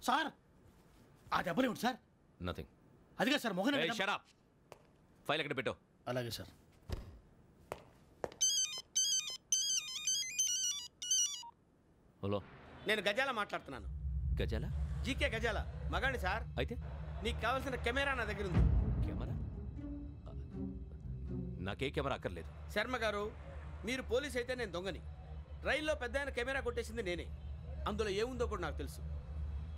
Sir ఆ దెబ్బలు ఏమిటి సార్? నథింగ్. అదిగా sir Mohan. Shut up. File ఎక్కడ పెట్టు. అలాగే సార్. హలో, నేను గజాల మాట్లాడుతున్నాను. గజాల? జీకే గజాల మగాండి సార్. అయితే నీకు కావాల్సిన కెమెరా నా దగ్గర ఉంది. కెమెరా? నాకే కెమెరా అక్కర్లేదు. శర్మ గారు, మీరు పోలీస్ అయితే నేను దొంగని. రైల్లో పెద్ద ఆయన కెమెరా కొట్టేసింది నేనే. అందులో ఏముందో కూడా నాకు తెలుసు.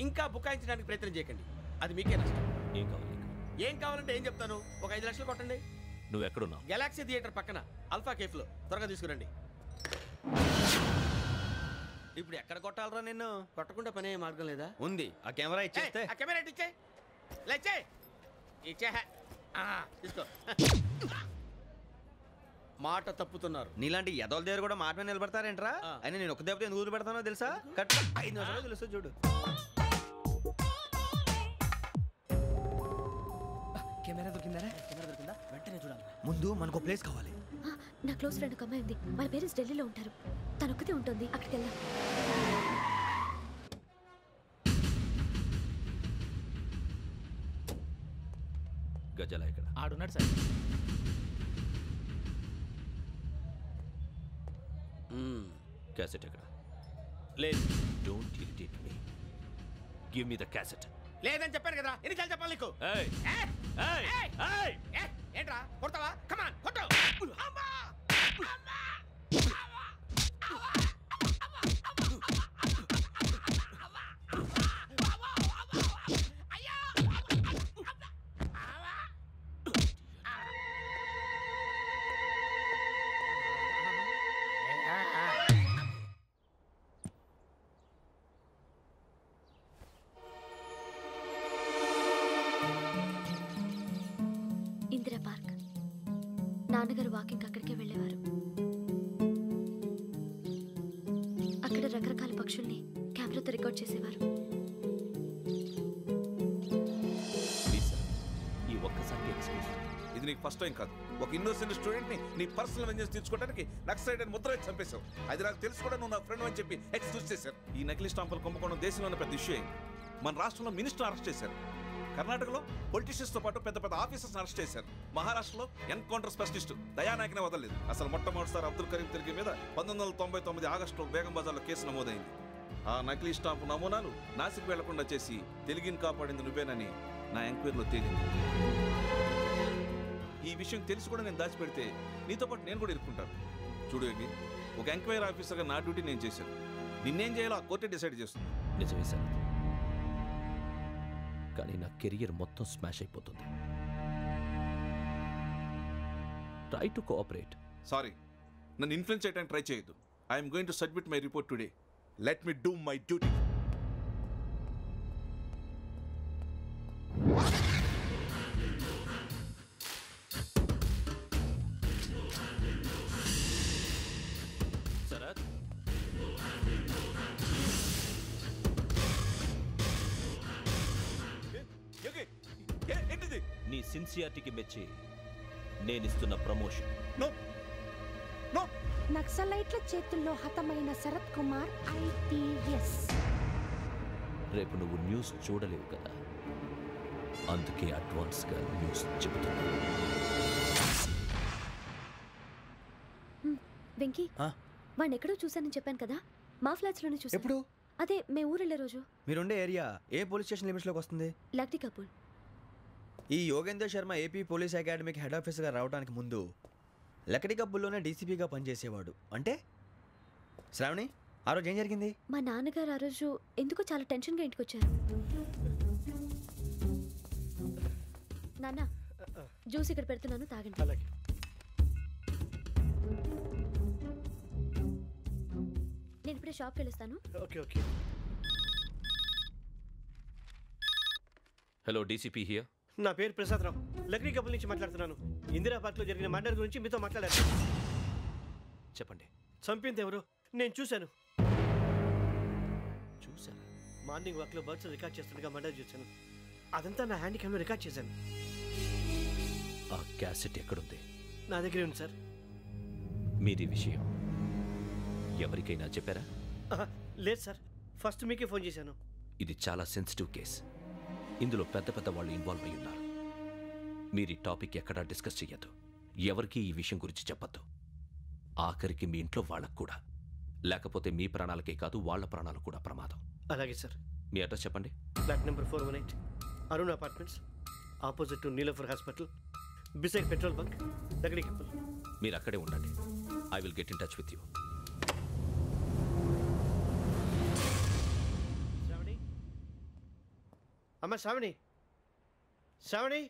ఇంకా బుకాయించడానికి ప్రయత్నం చేయకండి, అది మీకే నష్టం. ఏం కావాలి నీకు? ఏం కావాలంటే ఏం చెప్తాను. ఒక 5 లక్షలు కొట్టండి. నువ్వు ఎక్కడున్నావు? గెలాక్సీ థియేటర్ పక్కన అల్ఫా కేఫ్లో. త్వరగా తీసుకురండి. ఇప్పుడు ఎక్కడ కొట్టాలరా నిన్ను? కొట్టకుండా పనే మార్గం లేదా? ఉంది. ఆ కెమెరా ఇచ్చేస్తే. ఆ కెమెరా ఇచ్చే లేచే ఇచ్చే తీసుకో. మాట తప్పుతున్నారు. నీలాంటి ఎదల దగ్గర కూడా మాట మీద నిలబడతారేంట్రా? అయినా నేను ఒక దెబ్బతో ఎందుకు పెడతానో తెలుసా? కట్ 5 నిమిషాలు తెలుసు చూడు. కెమెరా దొరికిందా? వెంటనే చూడాలి. ముందు మనకు ప్లేస్ కావాలి. నా క్లోజ్ ఫ్రెండ్ ఒక అమ్మాయి ఉంది. వాళ్ళ పేరెంట్స్ ఢిల్లీలో ఉంటారు. తను ఒక్కతే ఉంటుంది. అక్కడికి వెళ్దాం. గజాల ఇక్కడ ఆడున్నాడు సార్. క్యాసెట్ ఎక్కడ? లేదు. Don't irritate me. Give me the cassette. లేదని చెప్పాను కదా, ఎన్నిసార్లు చెప్పాలి నీకు? ఏంట్రా కొడతావా? కమాన్ కొట్టు. ఇందిరా పార్క్. నాన్నగారు వాకింగ్ అక్కడికే వెళ్ళేవారు. అక్కడ రకరకాల పక్షుల్ని కెమెరాతో రికార్డ్ చేసేవారు. ఈ ఒక్కసారి ఎక్స్క్యూజ్. ఇది నీకు ఫస్ట్ టైం కాదు. ఒక ఇన్నోసెంట్ స్టూడెంట్ ని నీ పర్సనల్ వెంజెన్స్ తీర్చుకోవడానికి నక్సలైట్ అని ముద్ర వేసి చంపేశావు. అది నాకు తెలుసు కూడా నువ్వు నా ఫ్రెండ్ అని చెప్పి ఎక్స్క్యూజ్ చేశారు. ఈ నకిలీ స్టాంపులు కుంభకోణం దేశంలోనే పెద్ద ఇష్యూ అయింది. మన రాష్ట్రంలో మినిస్టర్ అరెస్ట్ చేశారు. కర్ణాటకలో పొలిటీషియన్స్ తో పాటు పెద్ద పెద్ద ఆఫీసర్స్ అరెస్ట్ చేశారు. మహారాష్ట్రలో ఎన్కౌంటర్ స్పెషలిస్ట్ దయానాయకనే వదలలేదు. అసలు మొట్టమొదటిసారి అబ్దుల్ కరీం తిరిగి మీద 1999 ఆగస్టులో బేగం బజార్లో కేసు నమోదైంది. ఆ నకిలీ స్టాంపు నమూనాలు నాసిక్ వెళ్లకుండా చేసి తెలుగుని కాపాడింది నువ్వేనని నా ఎంక్వైరీలో తేలింది. ఈ విషయం తెలిసి కూడా నేను దాచిపెడితే నీతో పాటు నేను కూడా ఇరుక్కుంటాను. చూడు యోగి, ఒక ఎంక్వైరీ ఆఫీసర్గా నా డ్యూటీ నేను చేశాను. నిన్నేం చేయాలో ఆ కోర్టే డిసైడ్ చేస్తుంది. నిజమే సార్, కానీ నా కెరియర్ మొత్తం స్మాష్ అయిపోతుంది. Try to cooperate. సారీ, నన్ను ఇన్ఫ్లుయెన్స్ చేయడానికి ట్రై చేయొద్దు. I'm going to submit my report today. Let me do my duty. Sharath, నీ సిన్సియారిటీకి మెచ్చి నేనిస్తున్న ప్రమోషన్. నక్సలైట్ల చేతుల్లో హతమైన శరత్ కుమార్ IPS. రేపు నువ్వు న్యూస్ చూడలేవు కదా, అందుకే అడ్వాన్స్ గా న్యూస్ చెబుతున్నా. వెంకీ, వాడిని ఎక్కడో చూశానని చెప్పాను కదా, మా ఫ్లాట్స్ లోనే చూసాను. ఎప్పుడు? అదే మేము ఊరు వెళ్ళే రోజు. మీరుండే ఏరియా ఏ పోలీస్ స్టేషన్ లిమిట్స్ లోకి వస్తుంది? లక్టీ కపూర్. ఈ యోగేందర్ శర్మ ఏపీ పోలీస్ అకాడమీకి హెడ్ ఆఫీసర్గా రావడానికి ముందు లకడీ కబ్బుల్లోనే డీసీపీగా పనిచేసేవాడు. అంటే శ్రావణి, ఆ రోజు ఏం జరిగింది? మా నాన్నగారు ఆ రోజు ఎందుకో చాలా టెన్షన్గా ఇంటికి వచ్చారు. నాన్న, జ్యూస్ ఇక్కడ పెడుతున్నాను, తాగండి. నేను ఇప్పుడే షాప్కి వెళ్ళొస్తాను. Hello, DCP here. నా పేరు ప్రసాదరావు, లక్డీ కపుల్ నుంచి మాట్లాడుతున్నాను. ఇందిరా పార్క్ లో జరిగిన మర్డర్ గురించి మీతో మాట్లాడారు. చెప్పండి. చంపింది ఎవరు? నేను చూశాను. చూశాను? మార్నింగ్ వాక్ లో బర్డ్స్ రికార్డ్ చేస్తుండగా మర్డర్ చూశాను. అదంతా నా హ్యాండ్ క్యామ్ లో రికార్డ్ చేశాను. ఆ క్యాసెట్ ఎక్కడుంది? నా దగ్గరే ఉంది సార్. మీది విషయం ఎవరికైనా చెప్పారా? లేదు సార్, ఫస్ట్ మీకే ఫోన్ చేశాను. ఇది చాలా సెన్సిటివ్ కేస్. ఇందులో పెద్ద పెద్ద వాళ్ళు ఇన్వాల్వ్ అయి ఉన్నారు. మీరు ఈ టాపిక్ ఎక్కడా డిస్కస్ చెయ్యొద్దు. ఎవరికీ ఈ విషయం గురించి చెప్పొద్దు. ఆఖరికి మీ ఇంట్లో వాళ్ళకు కూడా. లేకపోతే మీ ప్రాణాలకే కాదు వాళ్ళ ప్రాణాలు కూడా ప్రమాదం. అలాగే సార్. మీ అడ్రస్ చెప్పండి. Flat number 418 Arun apartments, opposite to Niloufer hospital, beside petrol bunk, Lakdikapul. మీరు అక్కడే ఉండండి. I will get in touch with you. Shravani, అమ్మ శ్రావణి, శ్రావణి.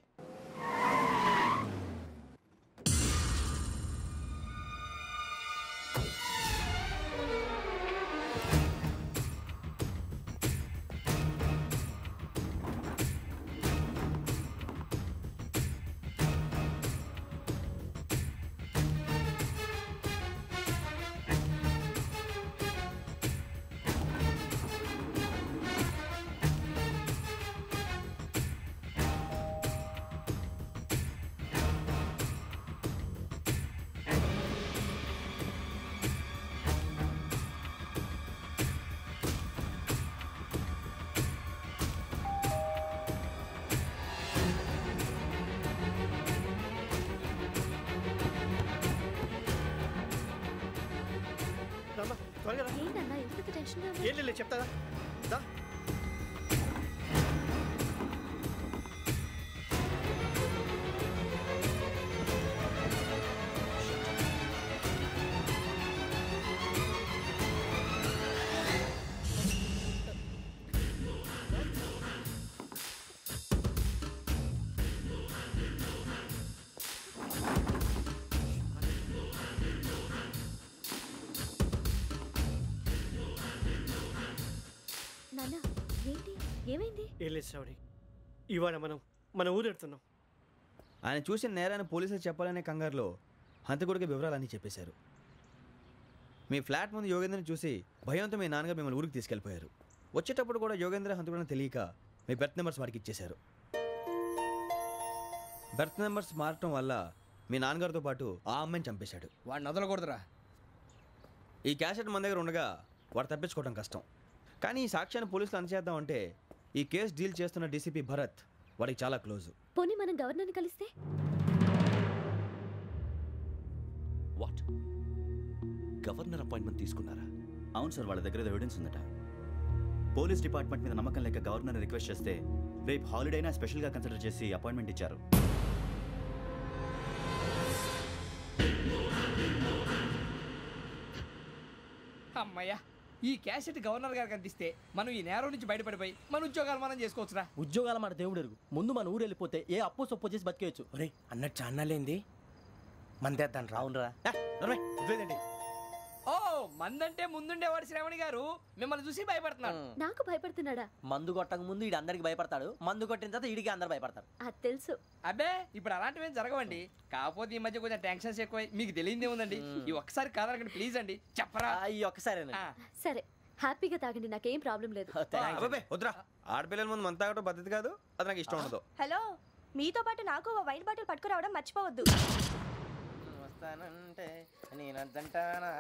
ఏంటన్నా ఎందుకు టెన్షన్గా ఏం లేదు చెప్తాదా. నాన్న ఏంటి ఏమైంది? ఏం లేదు శ్రావణి, ఇవాళ మనం మన ఊరు వెళ్తున్నాం. ఆయన చూసిన నేరాన్ని పోలీసులు చెప్పాలనే కంగారులో హంతకుడికి వివరాలన్నీ చెప్పేశారు. మీ ఫ్లాట్ ముందు యోగేంద్రని చూసి భయంతో మీ నాన్నగారు మిమ్మల్ని ఊరికి తీసుకెళ్ళిపోయారు. వచ్చేటప్పుడు కూడా యోగేంద్ర హంతకుడని తెలియక మీ బెర్త్ నెంబర్స్ వారికి ఇచ్చేశారు. బెర్త్ నెంబర్స్ మారటం వల్ల మీ నాన్నగారితో పాటు ఆ అమ్మాయిని చంపేశాడు. వాడిని వదలకూడదురా. ఈ క్యాసెట్ మన దగ్గర ఉండగా వాడు తప్పించుకోవడం కష్టం. కానీ ఈ సాక్ష్యాన్ని పోలీసులు అందజేద్దామంటే ఈ కేసు డీల్ చేస్తున్న డీసీపీ భరత్ వాడికి చాలా క్లోజు. పోనీ మనం గవర్నర్ని కలిస్తే? వాట్? గవర్నర్ అపాయింట్మెంట్ తీసుకున్నారా? అవును సార్, వాళ్ళ దగ్గర ఎవిడెన్స్ ఉందట. పోలీస్ డిపార్ట్మెంట్ మీద నమ్మకం లేక గవర్నర్ రిక్వెస్ట్ చేస్తే రేపు హాలిడేనా స్పెషల్గా కన్సిడర్ చేసి అపాయింట్మెంట్ ఇచ్చారు. అమ్మయ్యా, ఈ క్యాసెట్ గవర్నర్ గారికి అందిస్తే మనం ఈ నేరం నుంచి బయటపడిపోయి మన ఉద్యోగాలు మనం చేసుకోవచ్చురా. ఉద్యోగాల మాట దేవుడు ఎరుగు. ముందు మన ఊరు వెళ్ళిపోతే ఏ అప్పు సొప్పు చేసి బతికేయచ్చు. ఒరే అన్నట్టు చాన్నాలేంది మందేద్దాను రావునరా. ఓ మందంటే ముందుండేవాడు శ్రావణి గారు మిమ్మల్ని చూసి భయపడుతున్నాడు. నాకు భయపడుతున్నాడా? మందు కొట్టక ముందు ఈడు అందరికి భయపడతాడు, మందు కొట్టిన తర్వాత ఈడికి అందరు భయపడతారు. అది తెలుసు. అబ్బే ఇప్పుడు అలాంటివి జరగవండి. కాకపోతే ఈ మధ్య కొంచెం టెన్షన్స్ ఎక్కువ. మీకు తెలియదే ఉందండి. ఈ ఒక్కసారి కాదనకండి ప్లీజ్ అండి. చెప్పరా? ఈ ఒక్కసారి సరే హ్యాపీగా తాగండి, నాకేం ప్రాబ్లం లేదు. వద్దురా, ఆడపిల్లల ముందు మంత తాగడం పద్ధతి కాదు. అది నాకు ఇష్టం ఉండదు. హలో, మీతో పాటు నాకు వైన్ బాటిల్ పట్టుకురావడం మర్చిపోవద్దు. వస్తానంటే నేనంటానా,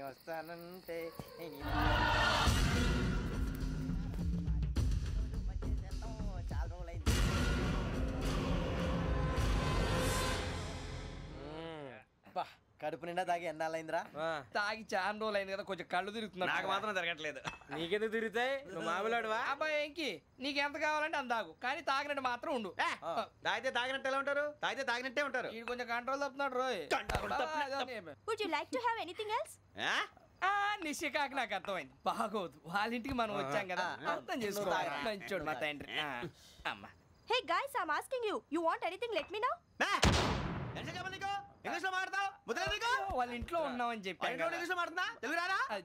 వస్తానంటే చాలా రోజులైంది. కడుపు నిండా తాగి ఎండాలైందిరా. తాగి చాలా రోజులు అయింది కదా, కొంచెం కళ్ళు తిరుగుతున్నాడు. నాకు మాత్రం తిరగట్లేదు. నీకెందుకు తిరుగుతాయి? నువ్వు మామూలుడువా? అబ్బాయి ఏంకి నీకు ఎంత కావాలంటే అంత తాగు, కానీ తాగినట్టు మాత్రం ఉండు. తాగితే తాగినట్టు ఎలా ఉంటారు? తాగితే తాగినట్టే ఉంటారు. ఇది కొంచెం కంట్రోల్ తప్పుతున్నాడు రోయ్. Would you like to have anything else? నిశ్చికాకి నాకు అర్థమైంది. బాగోదు, వాళ్ళ ఇంటికి మనం వచ్చాం కదా, అర్థం చేసుకోవాలి. మంచోడు మా తండ్రి. అమ్మా hey guys, I am asking you, you want anything let me know. వాళ్ళ ఇంట్లో ఉన్నామని చెప్పాను.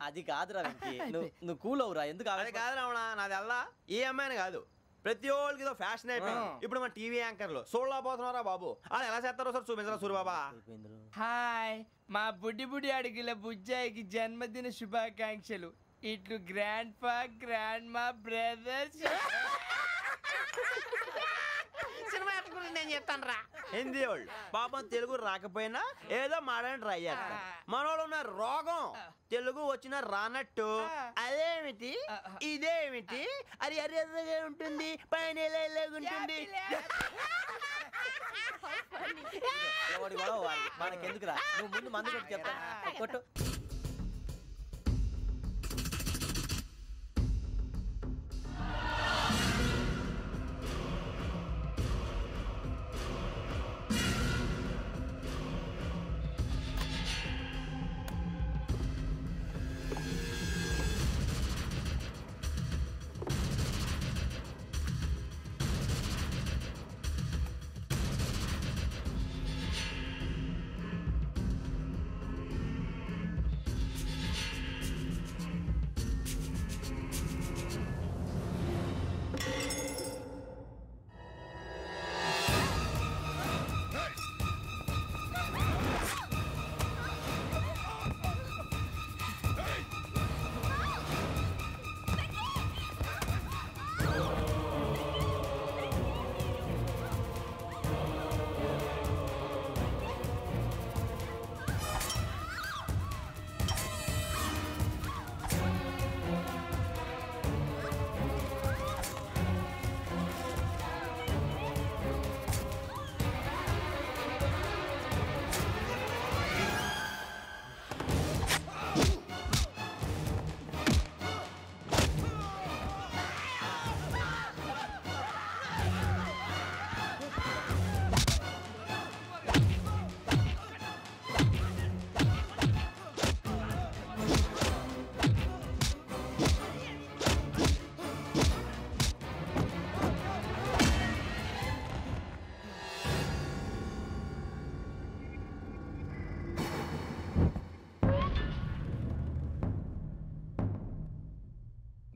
అది కాదురా వెంకీ, నువ్వు కూల్ అవురా. ఎందుకు అది కాదు రావణా, నాది అల్లా ఏ అమ్మాయిని కాదు, ప్రతి ఒళ్ళకి ఏదో ఫ్యాషన్ అయిపోయింది. ఇప్పుడు మన టీవీ యాంకర్లు సోళ్ళ పోతున్నారా బాబు, అది ఎలా చేస్తారో సార్ చూపించరా సూరిబాబా. హాయ్, మా బుడ్డి బుడి అడిగిల బుజ్జాయికి జన్మదిన శుభాకాంక్షలు. ఇట్లు గ్రాండ్ ఫా గ్రాండ్ మా బ్రదర్స్. సినిమా గురించి నేను చెప్తాను రా. హిందీ వాళ్ళు పాపం తెలుగు రాకపోయినా ఏదో మాడని ట్రై చేస్తారు. మనోళ్ళు ఉన్న రోగం తెలుగు వచ్చిన రానట్టు అదేమిటి ఇదేమిటి అది అర్యగా ఉంటుంది పైన ఉంటుంది మనకెందుకురా నువ్వు ముందు మందు కొట్టి చెప్తా కొట్టు.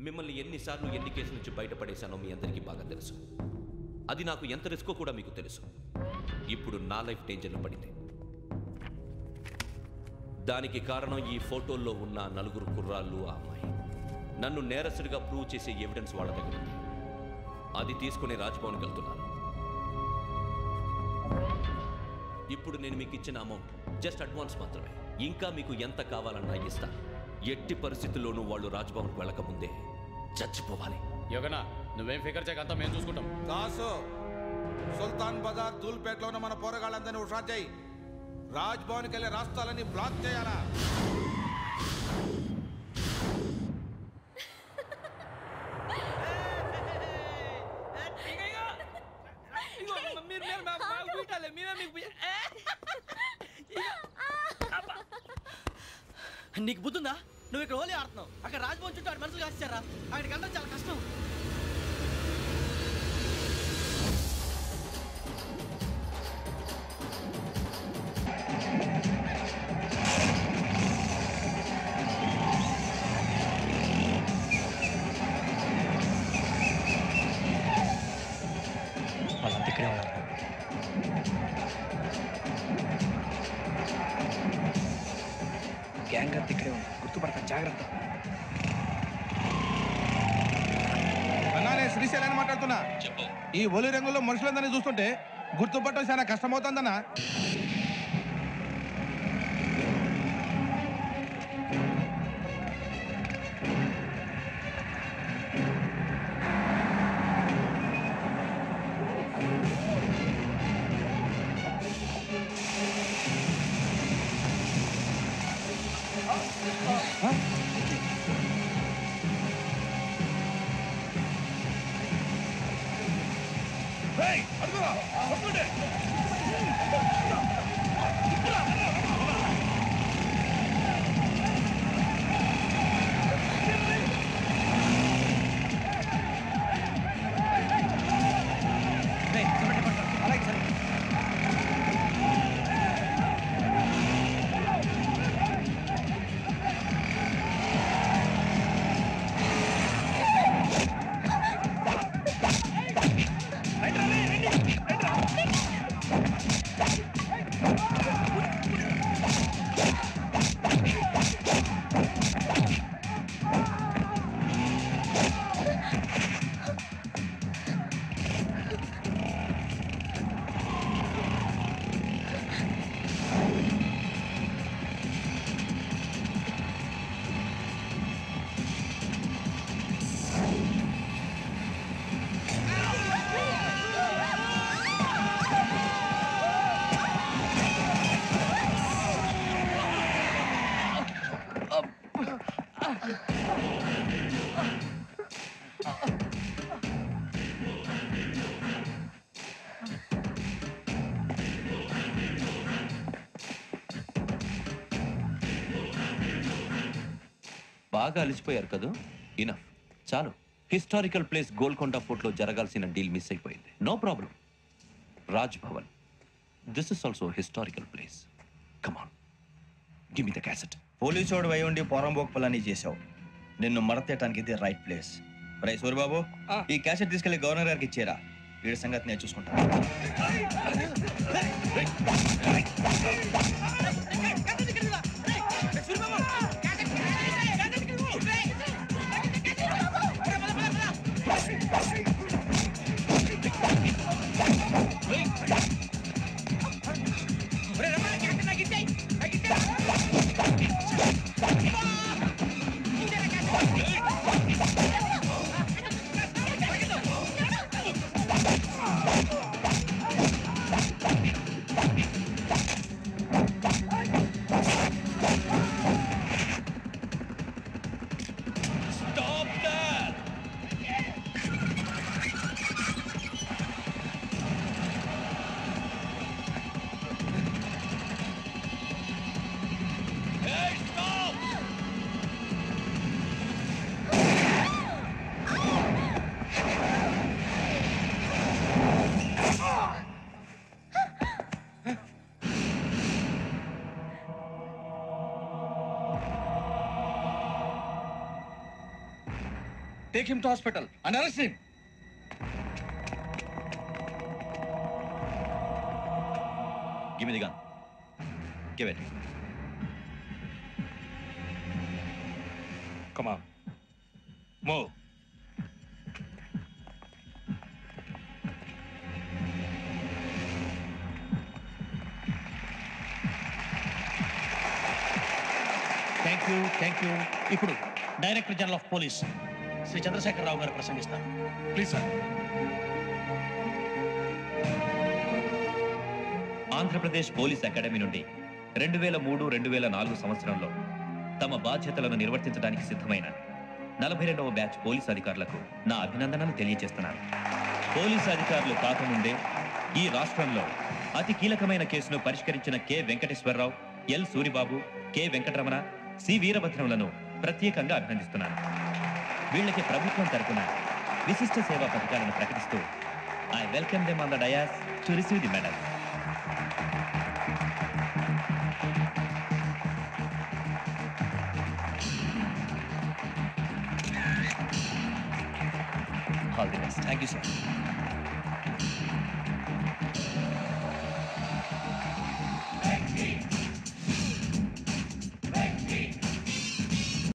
మిమ్మల్ని ఎన్నిసార్లు ఎన్ని కేసుల నుంచి బయటపడేశానో మీ అందరికీ బాగా తెలుసు. అది నాకు ఎంత రిస్కో కూడా మీకు తెలుసు. ఇప్పుడు నా లైఫ్ డేంజర్లో పడింది. దానికి కారణం ఈ ఫోటోల్లో ఉన్న 4 కుర్రాళ్ళు, ఆ అమ్మాయి. నన్ను నేరస్తుడిగా ప్రూవ్ చేసే ఎవిడెన్స్ వాళ్ళ దగ్గర ఉంది. అది తీసుకుని రాజ్భవన్కి వెళ్తున్నాను. ఇప్పుడు నేను మీకు ఇచ్చిన అమౌంట్ జస్ట్ అడ్వాన్స్ మాత్రమే. ఇంకా మీకు ఎంత కావాలన్నా ఇస్తాను. ఎట్టి పరిస్థితుల్లోనూ వాళ్ళు రాజ్భవన్కి వెళ్ళకముందే చచ్చిపోవాలి. యోగనా నువ్వేం ఫికర్ చేయక అంతా మేము చూసుకుంటాం. దాసు సుల్తాన్ బజార్ ధూల్పేటలో ఉన్న మన పోరగాళ్ళందరినీ హుషారు చేయి. రాజ్భవన్కి వెళ్ళే రాష్ట్రాలని బ్లాక్ చేయాలా? నీకు బుద్ధుందా? నువ్వు ఇక్కడ హోలీ ఆడుతున్నావు, అక్కడ రాజ్భవన్ చుట్టూ ఆడు మనుషులు కాస్తారా? అక్కడికి వెళ్ళడం చాలా కష్టం. వాళ్ళంతా ఇక్కడే ఉన్నారు. గ్యాంగ్ అంతా ఇక్కడే ఉంది, గుర్తుపడతాను, జాగ్రత్త. అన్నానే శ్రీశైలాన్ని మాట్లాడుతున్నా. ఈ ఒలి రంగుల్లో మనుషులందరినీ చూస్తుంటే గుర్తుపట్టడం చాలా కష్టమవుతుందన్నా. బాగా అలిసిపోయారు కదా? ఇనఫ్, చాలు. హిస్టారికల్ ప్లేస్ గోల్కొండ ఫోర్ట్లో జరగాల్సిన డీల్ మిస్ అయిపోయింది. No problem. Raj Bhavan, this is also historical place. Come on, give me the cassette. పోలీసోడు అయి ఉండి పోరంబోకు చేసావు. నిన్ను మడతేయటానికి ఇది రైట్ ప్లేస్. రై సూరిబాబు, ఈ క్యాసెట్ తీసుకెళ్లి గవర్నర్ గారికి ఇచ్చేరా. వీడి సంగతి నేను చూసుకుంటాను. Take him to hospital and arrest him. Give me the gun. Give it. Come on. Move. Thank you. ఇప్పుడు director general of police Shri Chandrasekhara Rao గారు ప్రసంగిస్తారు. Please sir. Andhra Pradesh police academy నుండి 2003-2004 సంవత్సరంలో తమ బాధ్యతలను నిర్వర్తించడానికి సిద్ధమైన 42వ బ్యాచ్ పోలీస్ అధికారులకు నా అభినందనలు తెలియజేస్తున్నాను. పోలీసు అధికారులు కాకముందే ఈ రాష్ట్రంలో అతి కీలకమైన కేసును పరిష్కరించిన K Venkateswara Rao, L Suribabu, K Venkataramana, C వీరభద్రంలను ప్రత్యేకంగా అభినందిస్తున్నాను. వీళ్ళకి ప్రభుత్వం తరపున విశిష్ట సేవా పథకాలను ప్రకటిస్తూ I welcome them on the dais to receive the medal. All the best. Thank you sir.